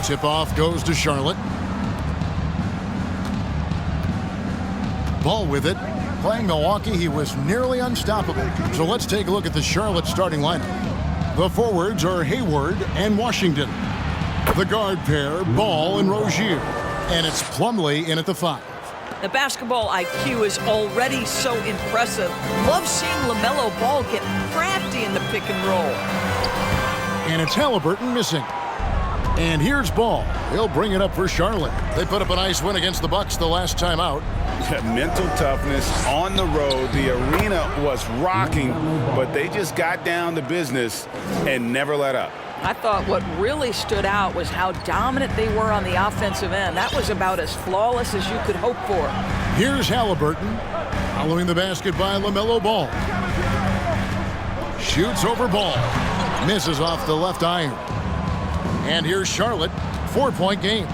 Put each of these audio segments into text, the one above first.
Tip-off goes to Charlotte. Ball with it. Playing Milwaukee, he was nearly unstoppable. So let's take a look at the Charlotte starting lineup. The forwards are Hayward and Washington. The guard pair, Ball and Rozier. And it's Plumlee in at the 5. The basketball IQ is already so impressive. Love seeing LaMelo Ball get crafty in the pick and roll. And it's Halliburton missing. And here's Ball. He'll bring it up for Charlotte. They put up a nice win against the Bucks the last time out. Mental toughness on the road. The arena was rocking, but they just got down to business and never let up. I thought what really stood out was how dominant they were on the offensive end. That was about as flawless as you could hope for. Here's Halliburton. Following the basket by LaMelo Ball. Shoots over Ball. Misses off the left iron. And here's Charlotte. 4-point game.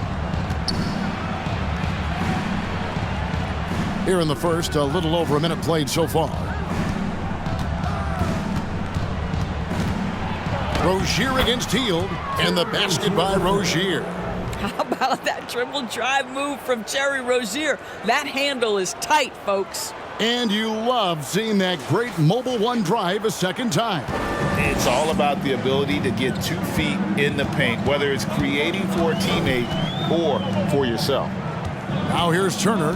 Here in the first, a little over a minute played so far. Rozier against Hield, and the basket by Rozier. How about that dribble drive move from Terry Rozier? That handle is tight, folks. And you love seeing that great mobile one drive a second time. It's all about the ability to get 2 feet in the paint, whether it's creating for a teammate or for yourself. Now here's Turner.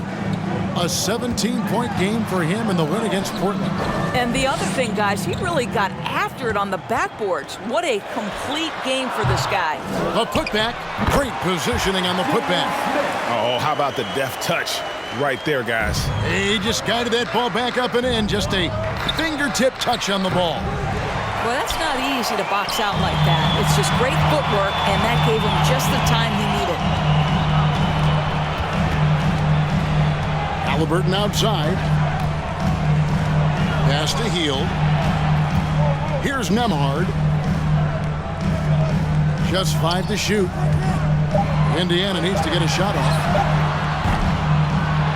A 17-point game for him in the win against Portland. And the other thing, guys, he really got after it on the backboards. What a complete game for this guy. A putback. Great positioning on the putback. Oh, how about the deft touch right there, guys? He just guided that ball back up and in. Just a fingertip touch on the ball. Well, that's not easy to box out like that. It's just great footwork, and that gave him just the time he needed. Halliburton outside. Pass to Hield. Here's Nembhard. Just 5 to shoot. Indiana needs to get a shot off.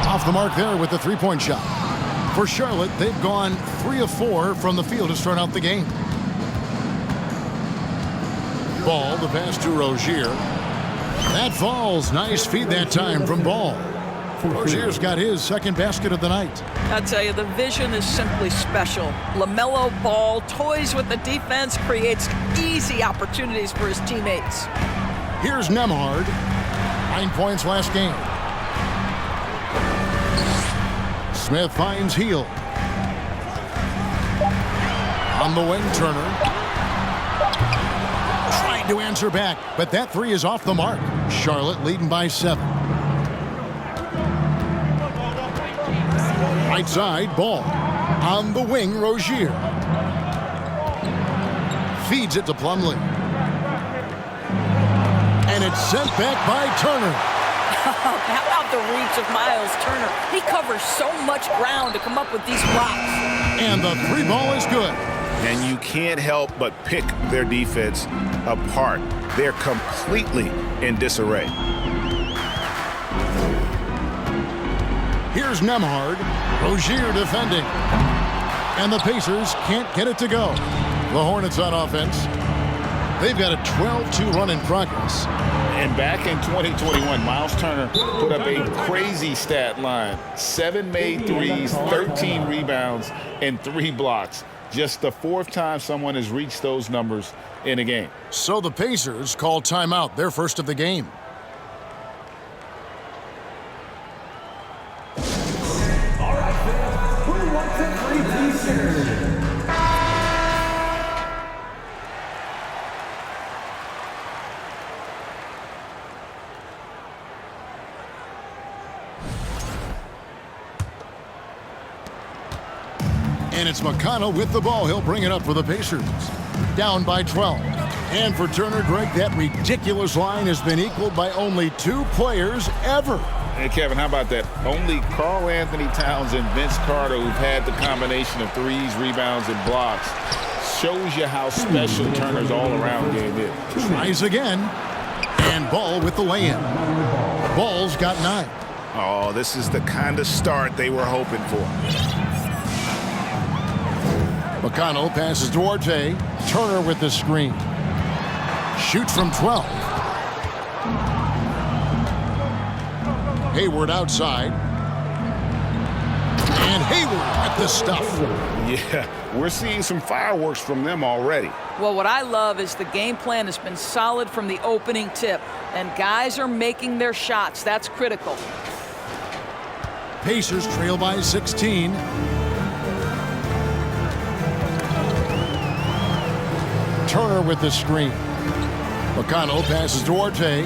Off the mark there with the 3-point shot. For Charlotte, they've gone 3 of 4 from the field to start out the game. Ball, the pass to Rozier. That falls. Nice feed that time from Ball. Rozier's got his second basket of the night. I'll tell you, the vision is simply special. LaMelo Ball toys with the defense, creates easy opportunities for his teammates. Here's Nembhard. 9 points last game. Smith finds Hield. On the wing, Turner. Trying to answer back, but that 3 is off the mark. Charlotte leading by 7. Right side, Ball. On the wing, Rozier. Feeds it to Plumlee. And it's sent back by Turner. How about the reach of Miles Turner? He covers so much ground to come up with these blocks. And the 3 ball is good. And you can't help but pick their defense apart. They're completely in disarray. Here's Nembhard. Rozier defending. And the Pacers can't get it to go. The Hornets on offense. They've got a 12-2 run in progress. And back in 2021, Miles Turner put up a crazy stat line. 7 made threes, 13 rebounds, and 3 blocks. Just the 4th time someone has reached those numbers in a game. So the Pacers call timeout, their first of the game. All right, fans, who wants a 3-piece? And it's McConnell with the ball. He'll bring it up for the Pacers. Down by 12. And for Turner, Greg, that ridiculous line has been equaled by only 2 players ever. Hey, Kevin, how about that? Only Karl Anthony Towns and Vince Carter, who've had the combination of threes, rebounds, and blocks. Shows you how special Turner's all-around game is. Tries again. And Ball with the lay-in. Ball's got 9. Oh, this is the kind of start they were hoping for. McConnell passes to Duarte. Turner with the screen. Shoots from 12. Hayward outside. And Hayward with the stuff. Yeah, we're seeing some fireworks from them already. Well, what I love is the game plan has been solid from the opening tip, and guys are making their shots. That's critical. Pacers trail by 16. Turner with the screen. McConnell passes to Duarte.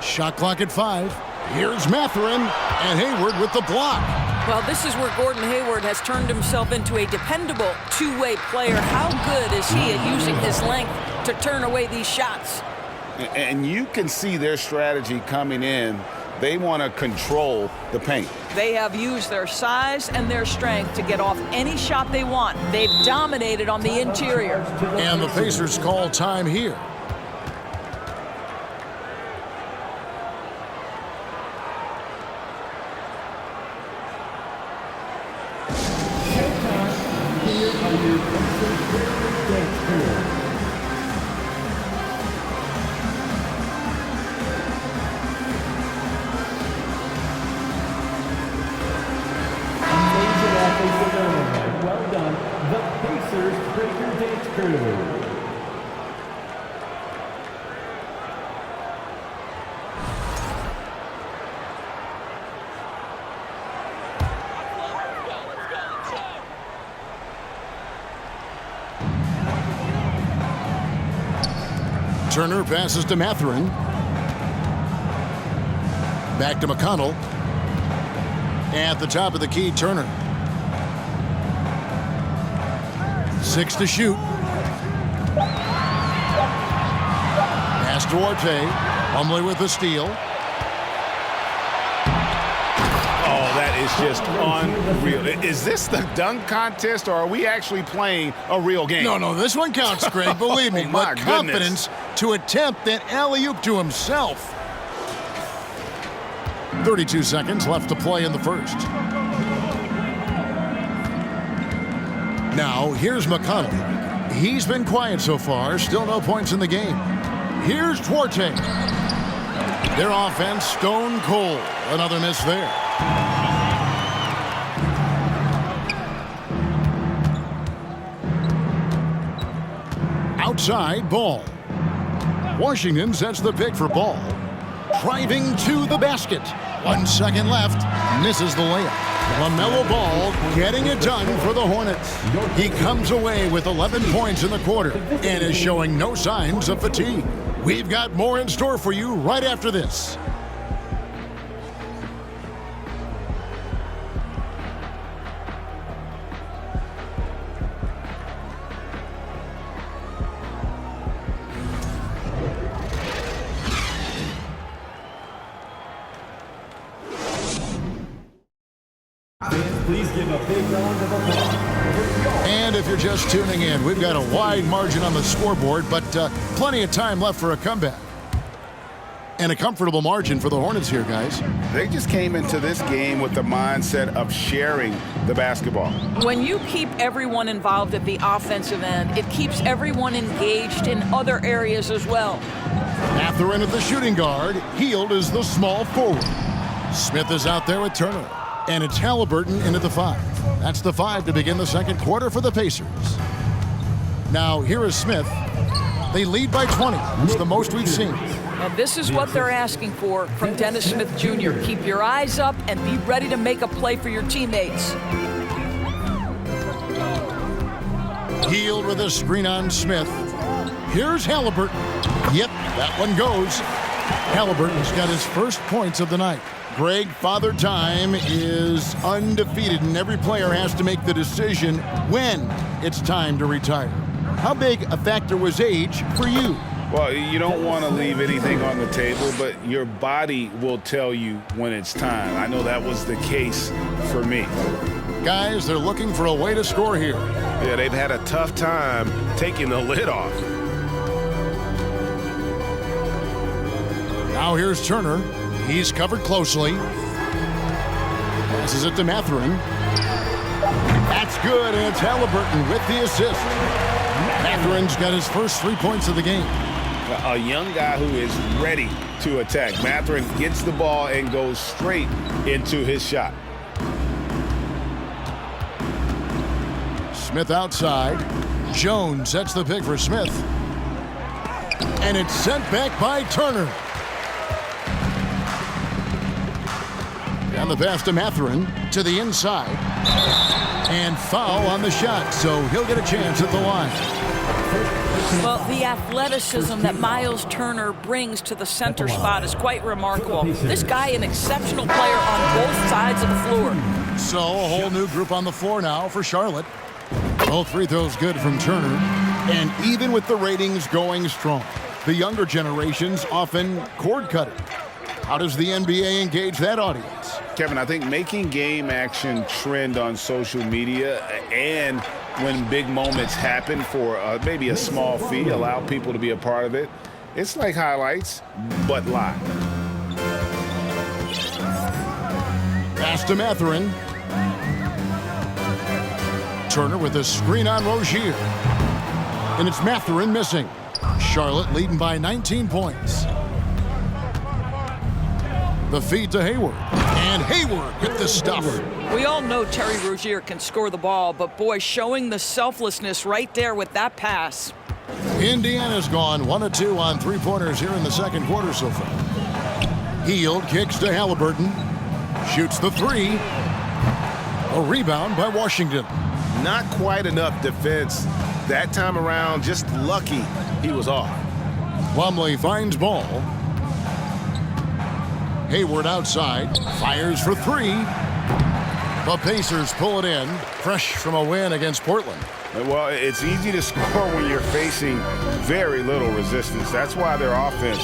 Shot clock at 5. Here's Mathurin, and Hayward with the block. Well, this is where Gordon Hayward has turned himself into a dependable two-way player. How good is he at using his length to turn away these shots? And you can see their strategy coming in. They want to control the paint. They have used their size and their strength to get off any shot they want. They've dominated on the interior. And the Pacers call time here. Well done, the Pacers Breaker Dance Crew. Turner passes to Mathurin. Back to McConnell. At the top of the key, Turner. 6 to shoot. Pass to Duarte. Plumlee with the steal. Oh, that is just unreal. Is this the dunk contest, or are we actually playing a real game? No, this one counts, Greg. Believe me. Oh, my but confidence to attempt that alley-oop to himself. 32 seconds left to play in the first. Now, here's McConnell. He's been quiet so far. Still no points in the game. Here's Duarte. Their offense stone cold. Another miss there. Outside, Ball. Washington sets the pick for Ball. Driving to the basket. 1 second left. Misses the layup. LaMelo Ball getting it done for the Hornets. He comes away with 11 points in the quarter and is showing no signs of fatigue. We've got more in store for you right after this. Please give a big round of applause. And if you're just tuning in, we've got a wide margin on the scoreboard, but plenty of time left for a comeback. And a comfortable margin for the Hornets here, guys. They just came into this game with the mindset of sharing the basketball. When you keep everyone involved at the offensive end, it keeps everyone engaged in other areas as well. Mathurin at the shooting guard. Hield is the small forward. Smith is out there with Turner. And it's Halliburton in at the 5. That's the 5 to begin the second quarter for the Pacers. Now, here is Smith. They lead by 20. It's the most we've seen. And this is what they're asking for from Dennis Smith Jr. Keep your eyes up and be ready to make a play for your teammates. Hield with a screen on Smith. Here's Halliburton. Yep, that one goes. Halliburton's got his first points of the night. Greg, Father Time is undefeated, and every player has to make the decision when it's time to retire. How big a factor was age for you? Well, you don't want to leave anything on the table, but your body will tell you when it's time. I know that was the case for me. Guys, they're looking for a way to score here. Yeah, they've had a tough time taking the lid off. Now here's Turner. He's covered closely. Passes it to Mathurin. That's good, and it's Halliburton with the assist. Mathurin's got his first 3 points of the game. A young guy who is ready to attack. Mathurin gets the ball and goes straight into his shot. Smith outside. Jones sets the pick for Smith. And it's sent back by Turner. And the pass to Mathurin to the inside. And foul on the shot, so he'll get a chance at the line. Well, the athleticism that Miles Turner brings to the center spot is quite remarkable. This guy, an exceptional player on both sides of the floor. So a whole new group on the floor now for Charlotte. Both free throws good from Turner. And even with the ratings going strong, the younger generations often cord-cutting. How does the NBA engage that audience? Kevin, I think making game action trend on social media and when big moments happen for maybe a small fee, allow people to be a part of it. It's like highlights, but live. Pass to Mathurin. Turner with a screen on Rozier. And it's Mathurin missing. Charlotte leading by 19 points. The feed to Hayward. And Hayward with the stuff. We all know Terry Rozier can score the ball, but boy, showing the selflessness right there with that pass. Indiana's gone 1 of 2 on three-pointers here in the second quarter so far. Hield kicks to Halliburton. Shoots the three. A rebound by Washington. Not quite enough defense that time around. Just lucky he was off. Plumlee finds ball. Hayward outside. Fires for three. The Pacers pull it in. Fresh from a win against Portland. Well, it's easy to score when you're facing very little resistance. That's why their offense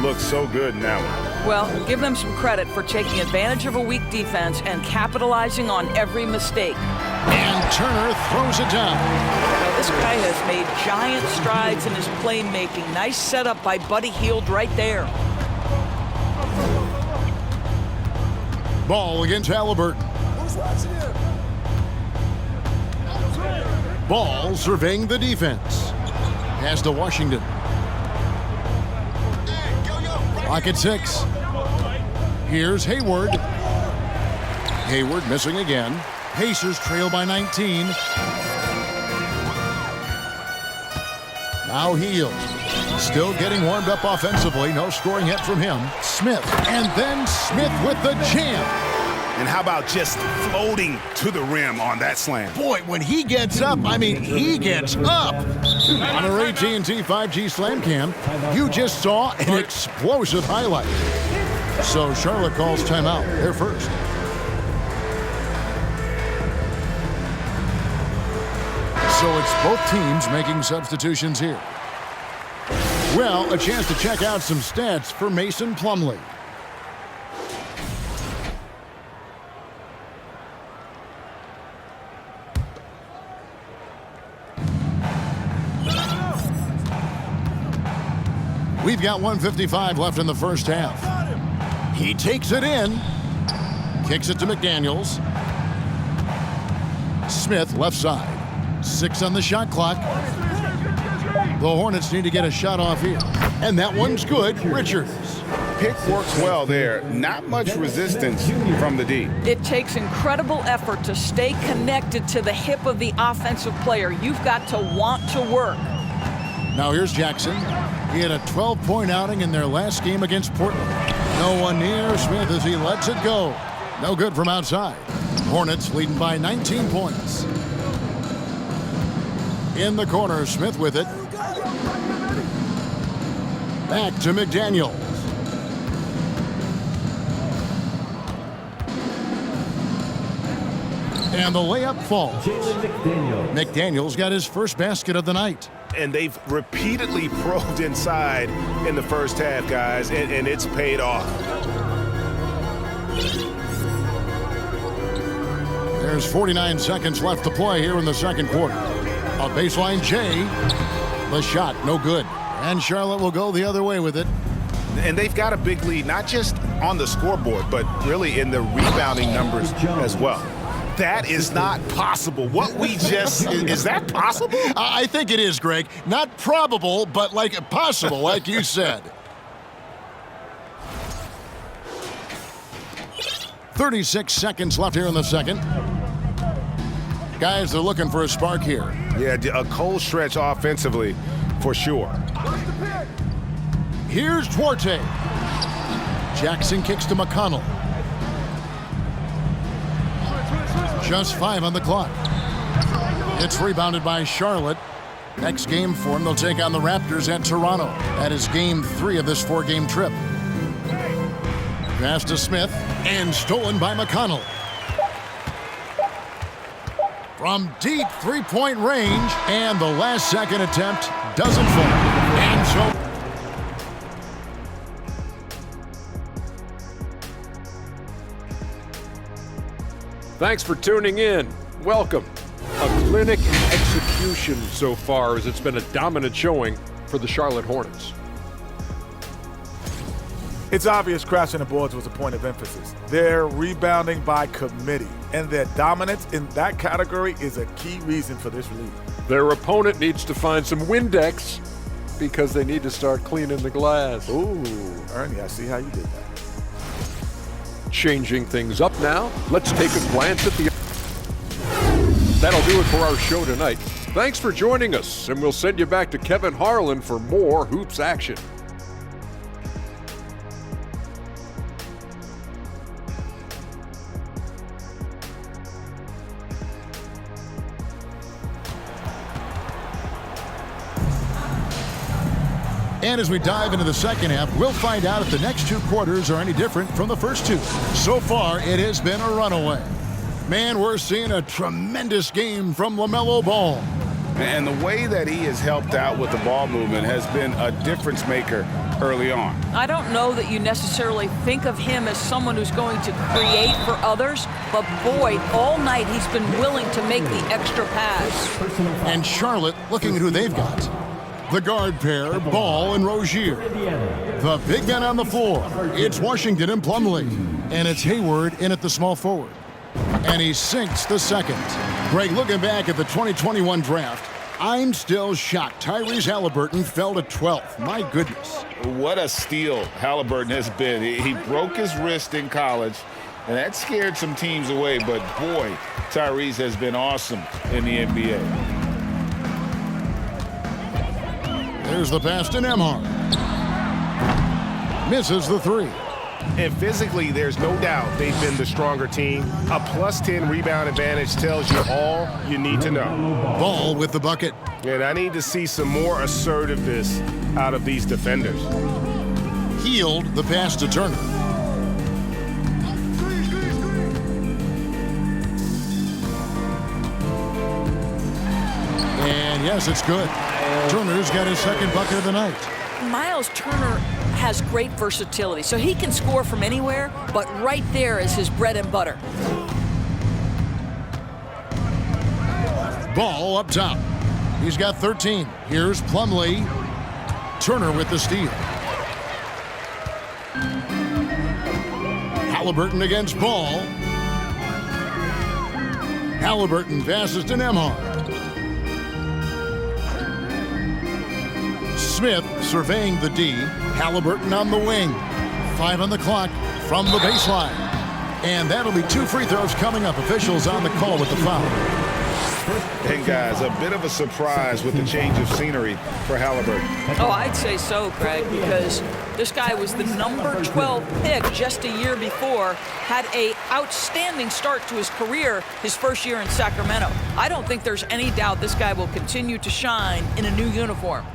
looks so good in that one. Well, give them some credit for taking advantage of a weak defense and capitalizing on every mistake. And Turner throws it down. Now, this guy has made giant strides in his playmaking. Nice setup by Buddy Hield right there. Ball against Halliburton. Ball surveying the defense. Pass to Washington. Clock at 6. Here's Hayward. Hayward missing again. Pacers trail by 19. Now Hield. Still getting warmed up offensively. No scoring yet from him. Smith. And then Smith with the jam. And how about just floating to the rim on that slam? Boy, when he gets up, I mean, he gets up. On our AT&T 5G Slam Cam, you just saw an explosive highlight. So Charlotte calls timeout. They're first. So it's both teams making substitutions here. Well, a chance to check out some stats for Mason Plumlee. We've got 1:55 left in the first half. He takes it in. Kicks it to McDaniels. Smith left side. 6 on the shot clock. The Hornets need to get a shot off here. And that one's good. Richards. Pick works well there. Not much resistance from the D. It takes incredible effort to stay connected to the hip of the offensive player. You've got to want to work. Now here's Jackson. He had a 12-point outing in their last game against Portland. No one near Smith as he lets it go. No good from outside. Hornets leading by 19 points. In the corner, Smith with it. Back to McDaniels. And the layup falls. McDaniels got his first basket of the night. And they've repeatedly probed inside in the first half, guys, and it's paid off. There's 49 seconds left to play here in the second quarter. A baseline J. The shot, no good. And Charlotte will go the other way with it. And they've got a big lead, not just on the scoreboard, but really in the rebounding numbers as well. That is not possible. What we just, is that possible? I think it is, Greg. Not probable, but like possible, like you said. 36 seconds left here in the second. Guys, they're looking for a spark here. Yeah, a cold stretch offensively, for sure. Here's Duarte. Jackson kicks to McConnell. Just 5 on the clock. It's rebounded by Charlotte. Next game for them, they'll take on the Raptors at Toronto. That is game 3 of this 4-game trip. Pass to Smith, and stolen by McConnell. From deep three-point range, and the last-second attempt doesn't fall. And so... Thanks for tuning in. Welcome. A clinic in execution so far, as it's been a dominant showing for the Charlotte Hornets. It's obvious crashing the boards was a point of emphasis. They're rebounding by committee, and their dominance in that category is a key reason for this lead. Their opponent needs to find some Windex because they need to start cleaning the glass. Ooh, Ernie, I see how you did that. Changing things up now, let's take a glance at the... That'll do it for our show tonight. Thanks for joining us, and we'll send you back to Kevin Harlan for more hoops action. And as we dive into the second half, we'll find out if the next 2 quarters are any different from the first 2. So far, it has been a runaway. Man, we're seeing a tremendous game from LaMelo Ball. And the way that he has helped out with the ball movement has been a difference maker early on. I don't know that you necessarily think of him as someone who's going to create for others, but boy, all night he's been willing to make the extra pass. And Charlotte looking at who they've got. The guard pair, Ball and Rozier. The big men on the floor. It's Washington and Plumlee. And it's Hayward in at the small forward. And he sinks the second. Greg, looking back at the 2021 draft, I'm still shocked Tyrese Halliburton fell to 12th. My goodness. What a steal Halliburton has been. He broke his wrist in college, and that scared some teams away. But, boy, Tyrese has been awesome in the NBA. There's the pass to Nembhard. Misses the 3. And physically, there's no doubt they've been the stronger team. A +10 rebound advantage tells you all you need to know. Ball with the bucket. And I need to see some more assertiveness out of these defenders. Healed the pass to Turner. And yes, it's good. Turner's got his second bucket of the night. Miles Turner has great versatility, so he can score from anywhere, but right there is his bread and butter. Ball up top. He's got 13. Here's Plumlee. Turner with the steal. Halliburton against Ball. Halliburton passes to Nembhard. Smith surveying the D. Halliburton on the wing. 5 on the clock from the baseline. And that'll be 2 free throws coming up. Officials on the call with the foul. And guys, a bit of a surprise with the change of scenery for Halliburton. Oh, I'd say so, Craig, because this guy was the number 12 pick just a year before, had an outstanding start to his career his first year in Sacramento. I don't think there's any doubt this guy will continue to shine in a new uniform.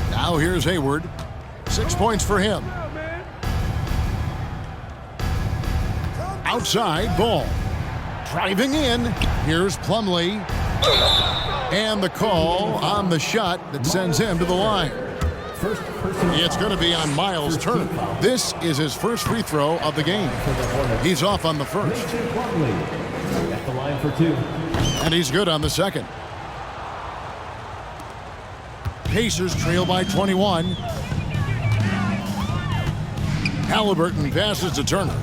Now here's Hayward. 6 points for him. Outside, Ball. Driving in. Here's Plumlee. And the call on the shot that sends him to the line. It's going to be on Miles Turner. This is his first free throw of the game. He's off on the first. At the line for 2. And he's good on the second. Pacers trail by 21. Halliburton passes to Turner.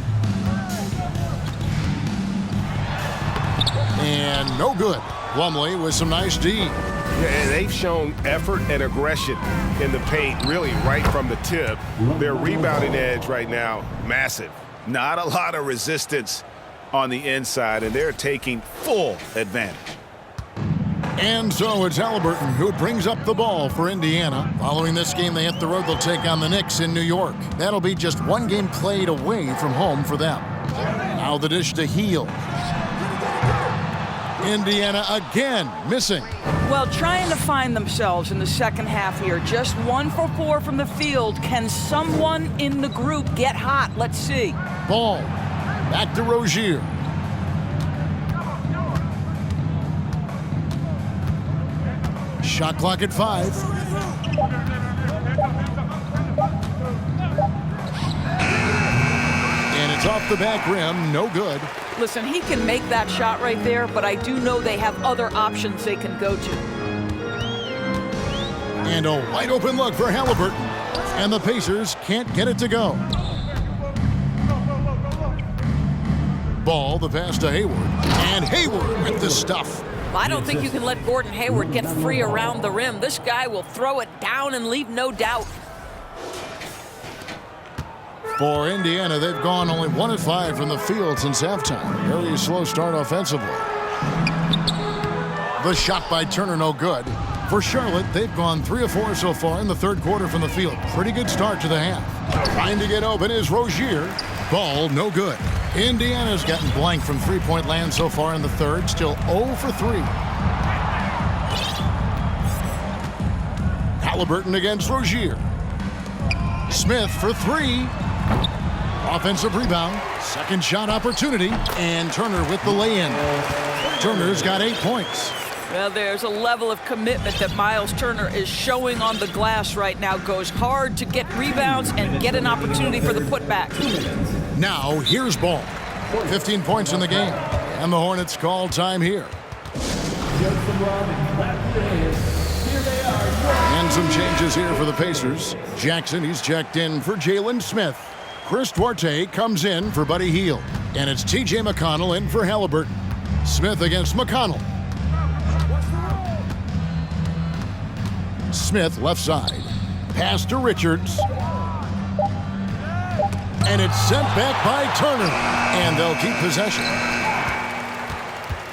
And no good. Plumlee with some nice D. Yeah, and they've shown effort and aggression in the paint, really right from the tip. Their rebounding edge right now, massive. Not a lot of resistance on the inside, and they're taking full advantage. And so it's Halliburton who brings up the ball for Indiana. Following this game, they hit the road. They'll take on the Knicks in New York. That'll be just one game played away from home for them. Now the dish to Heel. Indiana again missing. Well, trying to find themselves in the second half here. Just 1 for 4 from the field. Can someone in the group get hot? Let's see. Ball. Back to Rozier. Shot clock at 5. And it's off the back rim. No good. Listen, he can make that shot right there, but I do know they have other options they can go to. And a wide open look for Halliburton. And the Pacers can't get it to go. Ball, the pass to Hayward. And Hayward with the stuff. I don't think you can let Gordon Hayward get free around the rim. This guy will throw it down and leave no doubt. For Indiana, they've gone only 1 of 5 from the field since halftime. Very slow start offensively. The shot by Turner, no good. For Charlotte, they've gone 3 of 4 so far in the third quarter from the field. Pretty good start to the half. Trying to get open is Rozier. Ball, no good. Indiana's gotten blank from three-point land so far in the third. Still 0 for 3. Halliburton against Rozier. Smith for 3. Offensive rebound. Second shot opportunity. And Turner with the lay-in. Turner's got 8 points. Well, there's a level of commitment that Miles Turner is showing on the glass right now. Goes hard to get rebounds and get an opportunity for the putback. Now, here's Ball. 15 points in the game. And the Hornets call time here. And some changes here for the Pacers. Jackson, he's checked in for Jalen Smith. Chris Duarte comes in for Buddy Hield. And it's T.J. McConnell in for Halliburton. Smith against McConnell. Smith left side. Pass to Richards. And it's sent back by Turner. And they'll keep possession.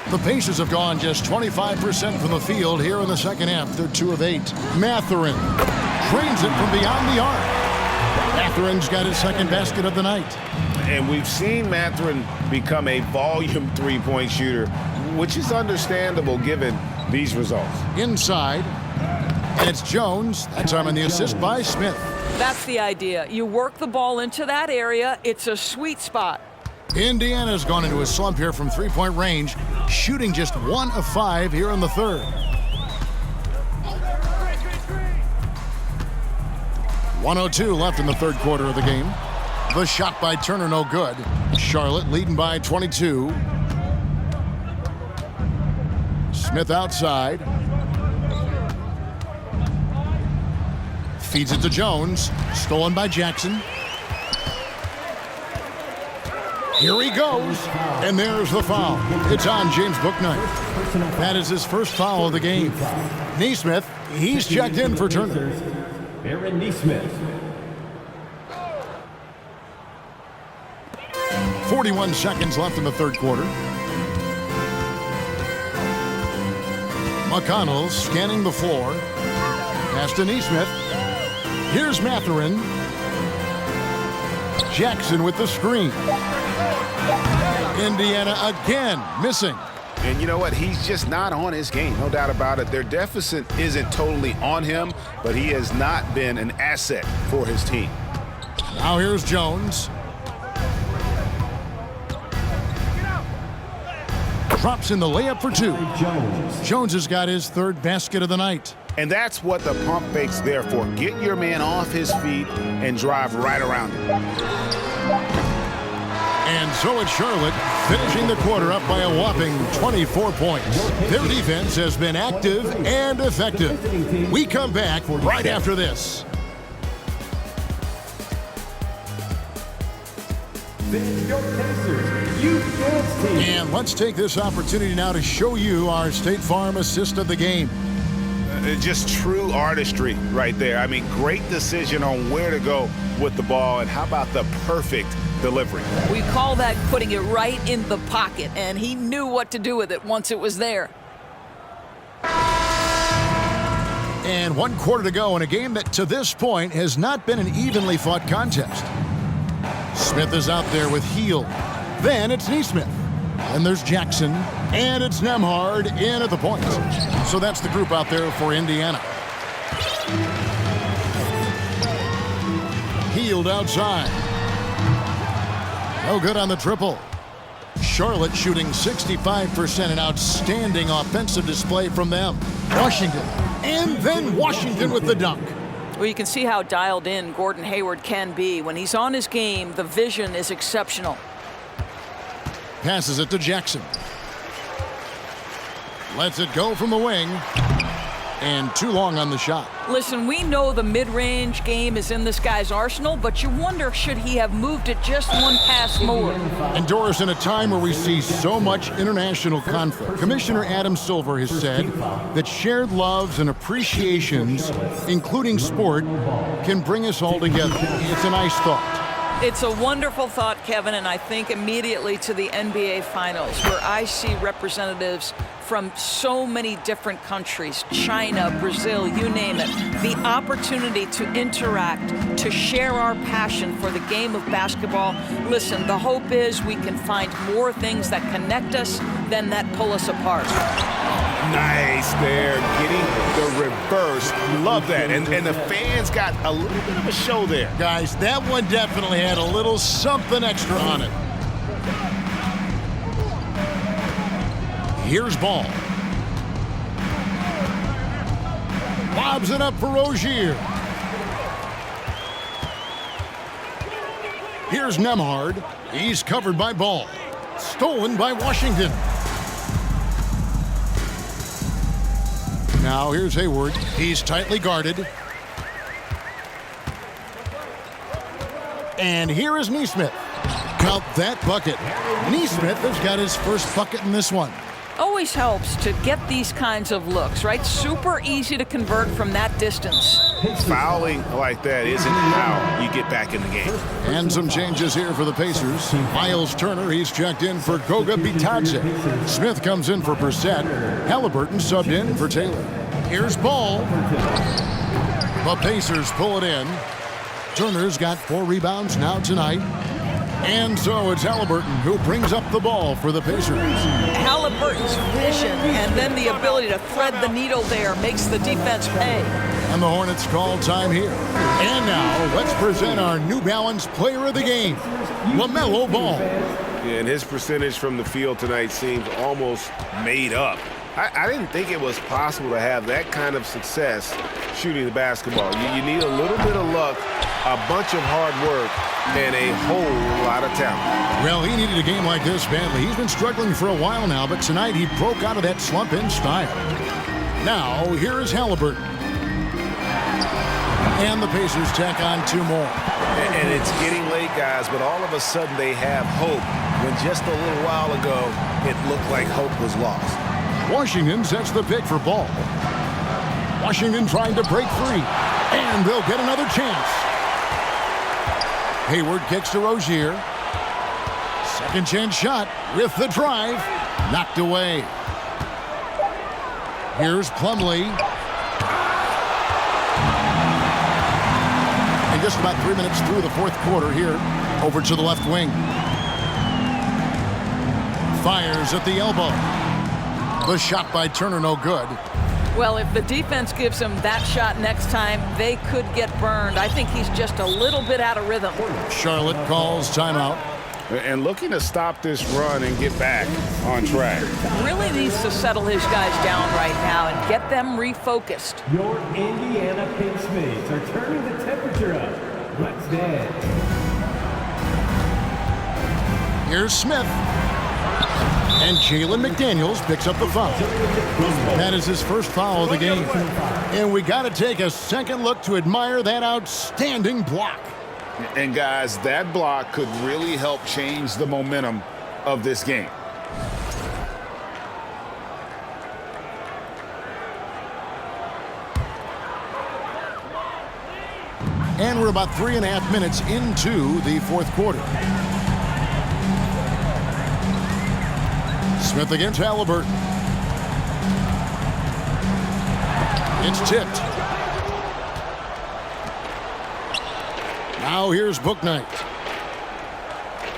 The Pacers have gone just 25% from the field here in the second half. They're 2 of 8. Mathurin trains it from beyond the arc. Mathurin's got his second basket of the night. And we've seen Mathurin become a volume three-point shooter, which is understandable given these results. Inside. And it's Jones. That time on the assist by Smith. That's the idea. You work the ball into that area. It's a sweet spot. Indiana's gone into a slump here from three-point range, shooting just 1 of 5 here in the third. 1:02 left in the third quarter of the game. The shot by Turner, no good. Charlotte leading by 22. Smith outside. Feeds it to Jones. Stolen by Jackson. Here he goes. And there's the foul. It's on James Bouknight. That is his first foul of the game. Nesmith, he's checked in for Turner. Aaron Nesmith. 41 seconds left in the third quarter. McConnell scanning the floor. Pass to Nesmith. Here's Mathurin. Jackson with the screen. Indiana again missing. And you know what? He's just not on his game, no doubt about it. Their deficit isn't totally on him, but he has not been an asset for his team. Now here's Jones. Drops in the layup for 2. Jones has got his third basket of the night. And that's what the pump fake's there for. Get your man off his feet and drive right around him. And so it's Charlotte finishing the quarter up by a whopping 24 points. Their defense has been active and effective. We come back right after this. Then your Pacers Youth Dance Team. And let's take this opportunity now to show you our State Farm assist of the game. Just true artistry right there. I mean, great decision on where to go with the ball, and how about the perfect delivery? We call that putting it right in the pocket, and he knew what to do with it once it was there. And 1 quarter to go in a game that to this point has not been an evenly fought contest. Smith is out there with Heel. Then it's Neesmith. And there's Jackson. And it's Nembhard in at the point. So that's the group out there for Indiana. Healed outside. No good on the triple. Charlotte shooting 65%, an outstanding offensive display from them. Washington. And then Washington with the dunk. Well, you can see how dialed in Gordon Hayward can be. When he's on his game, the vision is exceptional. Passes it to Jackson. Lets it go from the wing. And too long on the shot. Listen, we know the mid-range game is in this guy's arsenal, but you wonder, should he have moved it just one pass more? And Doris, in a time where we see so much international conflict, Commissioner Adam Silver has said that shared loves and appreciations, including sport, can bring us all together. It's a nice thought. It's a wonderful thought, Kevin, and I think immediately to the NBA Finals, where I see representatives from so many different countries, China, Brazil, you name it, the opportunity to interact, to share our passion for the game of basketball. Listen, the hope is we can find more things that connect us than that pull us apart. Nice there, getting the reverse. Love that. And the fans got a little bit of a show there. Guys, that one definitely had a little something extra on it. Here's Ball. Lobs it up for Rozier. Here's Nembhard. He's covered by Ball. Stolen by Washington. Now here's Hayward. He's tightly guarded. And here is Neesmith. Count that bucket. Neesmith has got his first bucket in this one. Always helps to get these kinds of looks, right? Super easy to convert from that distance. Fouling like that isn't how you get back in the game. And some changes here for the Pacers. Miles Turner, he's checked in for Goga Bitadze. Smith comes in for Brissett. Halliburton subbed in for Taylor. Here's Ball. The Pacers pull it in. Turner's got 4 rebounds now tonight. And so it's Halliburton who brings up the ball for the Pacers. Halliburton's vision and then the ability to thread the needle there makes the defense pay. And the Hornets call time here. And now let's present our New Balance player of the game, LaMelo Ball. Yeah, and his percentage from the field tonight seems almost made up. I didn't think it was possible to have that kind of success shooting the basketball. You need a little bit of luck, a bunch of hard work, and a whole lot of talent. Well, he needed a game like this badly. He's been struggling for a while now, but tonight he broke out of that slump in style. Now, here is Halliburton. And the Pacers tack on 2 more. And it's getting late, guys, but all of a sudden they have hope when just a little while ago it looked like hope was lost. Washington sets the pick for Ball. Washington trying to break free. And they'll get another chance. Hayward kicks to Rozier. Second chance shot with the drive. Knocked away. Here's Plumlee. And just about 3 minutes through the 4th quarter here. Over to the left wing. Fires at the elbow. The shot by Turner, no good. Well, if the defense gives him that shot next time, they could get burned. I think he's just a little bit out of rhythm. Charlotte calls timeout. And looking to stop this run and get back on track. Really needs to settle his guys down right now and get them refocused. Your Indiana Pink Mates are turning the temperature up. Let's dance. Here's Smith. And Jalen McDaniels picks up the foul. That is his first foul of the game. And we got to take a second look to admire that outstanding block. And guys, that block could really help change the momentum of this game. And we're about 3.5 minutes into the fourth quarter. Smith against Halliburton. It's tipped. Now here's Bouknight.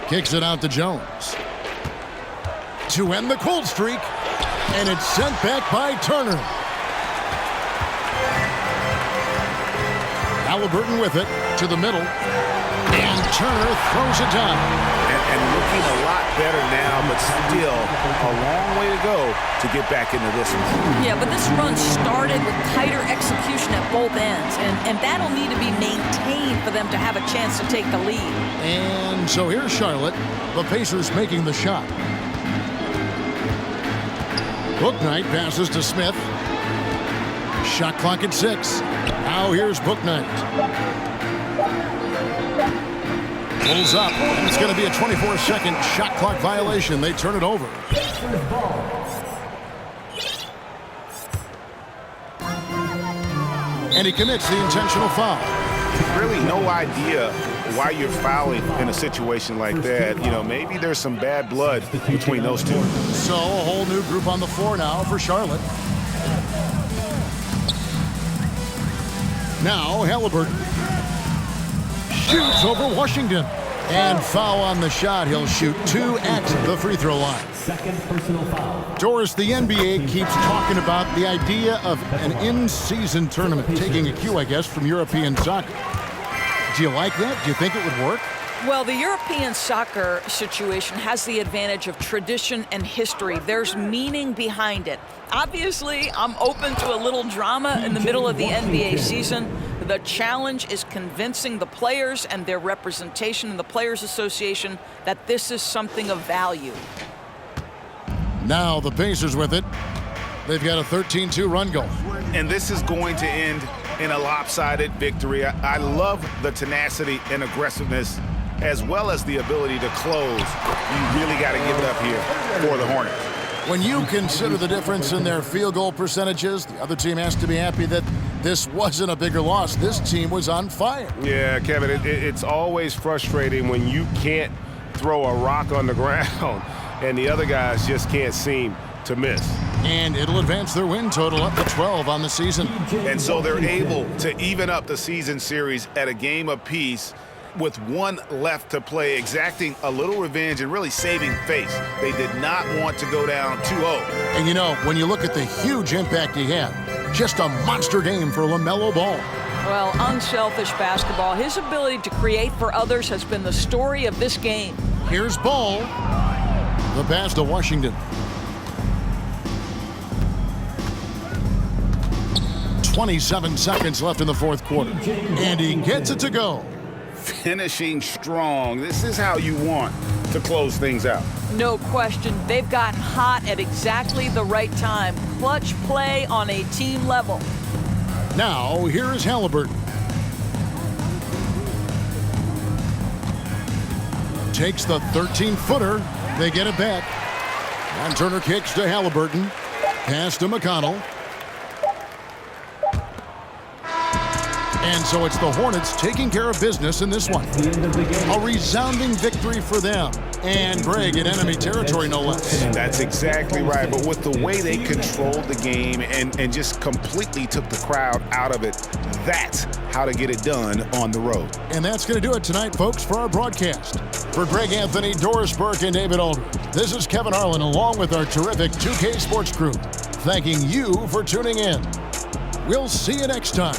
Kicks it out to Jones. To end the cold streak. And it's sent back by Turner. Halliburton with it to the middle. And Turner throws it down. And looking a lot better now, but still a long way to go to get back into this one. Yeah, but this run started with tighter execution at both ends, and that'll need to be maintained for them to have a chance to take the lead. And so here's Charlotte, the Pacers making the shot. Bouknight passes to Smith. Shot clock at 6. Now here's Bouknight. Pulls up, and it's going to be a 24-second shot clock violation. They turn it over. And he commits the intentional foul. Really no idea why you're fouling in a situation like that. You know, maybe there's some bad blood between those two. So a whole new group on the floor now for Charlotte. Now Halliburton shoots over Washington. And foul on the shot. He'll shoot 2 at the free throw line. Second personal foul. Doris, the NBA keeps talking about the idea of an in-season tournament, taking a cue, I guess, from European soccer. Do you like that? Do you think it would work? Well, the European soccer situation has the advantage of tradition and history. There's meaning behind it. Obviously, I'm open to a little drama in the middle of the NBA season. The challenge is convincing the players and their representation in the Players Association that this is something of value. Now the Pacers with it. They've got a 13-2 run going. And this is going to end in a lopsided victory. I love the tenacity and aggressiveness as well as the ability to close. You really got to give it up here for the Hornets. When you consider the difference in their field goal percentages, the other team has to be happy that this wasn't a bigger loss. This team was on fire. Yeah, Kevin, it's always frustrating when you can't throw a rock on the ground and the other guys just can't seem to miss. And it'll advance their win total up to 12 on the season. And so they're able to even up the season series at a game apiece with one left to play, exacting a little revenge and really saving face. They did not want to go down 2-0. And you know, when you look at the huge impact he had, just a monster game for LaMelo Ball. Well, unselfish basketball. His ability to create for others has been the story of this game. Here's Ball. The pass to Washington. 27 seconds left in the fourth quarter. And he gets it to go. Finishing strong. This is how you want to close things out. No question. They've gotten hot at exactly the right time. Clutch play on a team level. Now, here is Halliburton. Takes the 13-footer. They get it back. And Turner kicks to Halliburton. Pass to McConnell. And so it's the Hornets taking care of business in this one. A resounding victory for them. And Greg in enemy territory, no less. That's exactly right. But with the way they controlled the game and just completely took the crowd out of it, that's how to get it done on the road. And that's going to do it tonight, folks, for our broadcast. For Greg Anthony, Doris Burke, and David Aldridge, this is Kevin Harlan along with our terrific 2K Sports crew, thanking you for tuning in. We'll see you next time.